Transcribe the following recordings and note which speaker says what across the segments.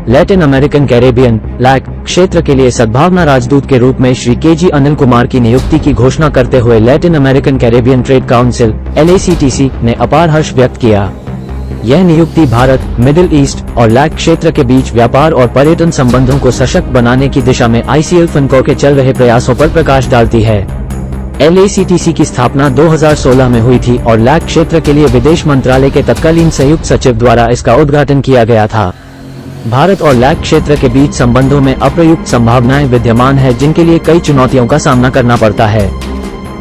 Speaker 1: Latin American Caribbean lack क्षेत्र के लिए सद्भावना राजदूत के रूप में श्री के जी अनिल कुमार की नियुक्ति की घोषणा करते हुए Latin American Caribbean trade council LACTC ने अपार हर्ष व्यक्त किया। यह नियुक्ति भारत, मिडिल ईस्ट और लैक क्षेत्र के बीच व्यापार और पर्यटन संबंधों को सशक्त बनाने की दिशा में ICL फिनकॉ के चल रहे प्रयासों पर प्रकाश डालती है। LACTC की स्थापना 2016 में हुई थी और लैक क्षेत्र के लिए विदेश मंत्रालय के तत्कालीन संयुक्त सचिव द्वारा इसका उद्घाटन किया गया था। भारत और लैक क्षेत्र के बीच संबंधों में अप्रयुक्त संभावनाएं विद्यमान है, जिनके लिए कई चुनौतियों का सामना करना पड़ता है।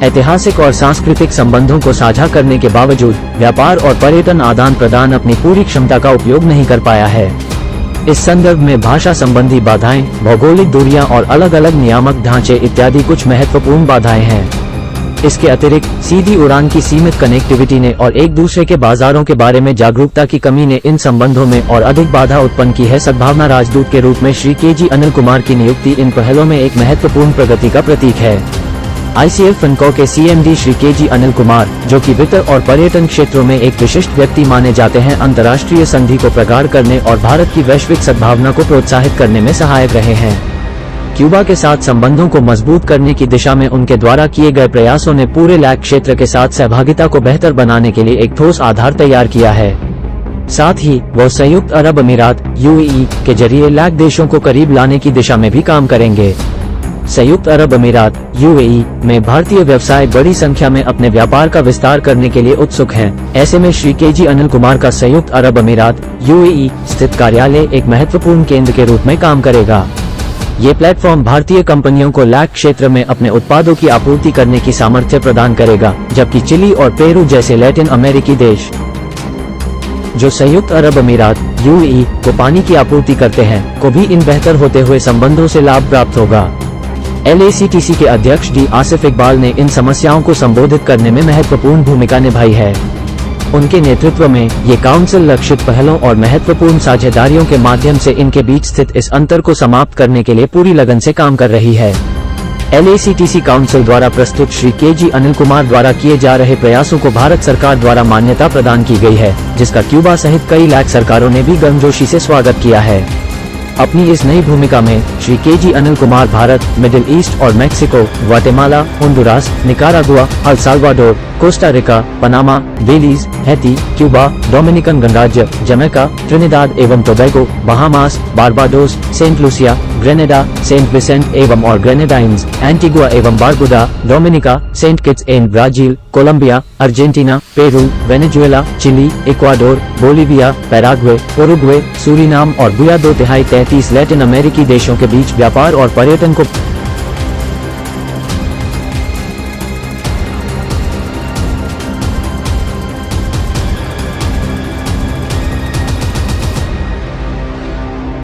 Speaker 1: ऐतिहासिक और सांस्कृतिक संबंधों को साझा करने के बावजूद व्यापार और पर्यटन आदान प्रदान अपनी पूरी क्षमता का उपयोग नहीं कर पाया है। इस संदर्भ में भाषा संबंधी बाधाएं, भौगोलिक दूरियां और अलग अलग नियामक ढांचे इत्यादि कुछ महत्वपूर्ण बाधाएं हैं। इसके अतिरिक्त सीधी उड़ान की सीमित कनेक्टिविटी ने और एक दूसरे के बाजारों के बारे में जागरूकता की कमी ने इन संबंधों में और अधिक बाधा उत्पन्न की है। सद्भावना राजदूत के रूप में श्री के जी अनिल कुमार की नियुक्ति इन पहलों में एक महत्वपूर्ण प्रगति का प्रतीक है। ICL फिनकॉ के CMD Shri K G Anil Kumar, जो कि वित्त और पर्यटन क्षेत्रों में एक विशिष्ट व्यक्ति माने जाते हैं, अंतर्राष्ट्रीय संधि को प्रगाढ़ करने और भारत की वैश्विक सद्भावना को प्रोत्साहित करने में सहायक रहे हैं। क्यूबा के साथ संबंधों को मजबूत करने की दिशा में उनके द्वारा किए गए प्रयासों ने पूरे लैक क्षेत्र के साथ सहभागिता को बेहतर बनाने के लिए एक ठोस आधार तैयार किया है। साथ ही वो संयुक्त अरब अमीरात UAE के जरिए लैक देशों को करीब लाने की दिशा में भी काम करेंगे। संयुक्त अरब अमीरात UAE में भारतीय व्यवसाय बड़ी संख्या में अपने व्यापार का विस्तार करने के लिए उत्सुक हैं। ऐसे में श्री के जी अनिल कुमार का संयुक्त अरब अमीरात UAE स्थित कार्यालय एक महत्वपूर्ण केंद्र के रूप में काम करेगा। ये प्लेटफॉर्म भारतीय कंपनियों को लैक क्षेत्र में अपने उत्पादों की आपूर्ति करने की सामर्थ्य प्रदान करेगा, जबकि चिली और पेरू जैसे लैटिन अमेरिकी देश जो संयुक्त अरब अमीरात UAE को पानी की आपूर्ति करते हैं, को भी इन बेहतर होते हुए संबंधों से लाभ प्राप्त होगा। LACTC के अध्यक्ष D आसिफ इकबाल ने इन समस्याओं को संबोधित करने में महत्वपूर्ण भूमिका निभाई है। उनके नेतृत्व में ये काउंसिल लक्षित पहलों और महत्वपूर्ण साझेदारियों के माध्यम से इनके बीच स्थित इस अंतर को समाप्त करने के लिए पूरी लगन से काम कर रही है। LACTC काउंसिल द्वारा प्रस्तुत श्री के जी अनिल कुमार द्वारा किए जा रहे प्रयासों को भारत सरकार द्वारा मान्यता प्रदान की गई है, जिसका क्यूबा सहित कई लैक सरकारों ने भी गर्मजोशी से स्वागत किया है। अपनी इस नई भूमिका में Shri K G Anil Kumar Bharat, Middle East और Mexico, Guatemala, Honduras, Nicaragua, El Salvador, Costa Rica, Panama, Belize, Haiti, Cuba, Dominican गणराज्य, जमैका, ट्रिनिदाद एवं Tobago, Bahamas, Barbados, Saint Lucia, Grenada, Saint Vincent एवं और ग्रेनेडाइंस, एंटीगुआ एवं Barbuda, Dominica, Saint Kitts and Brazil, Colombia, Argentina, Peru, Venezuela, Chile, Ecuador, Bolivia, Paraguay, Uruguay, Suriname और गुया 2/33 Latin अमेरिकी देशों के बीच व्यापार और पर्यटन को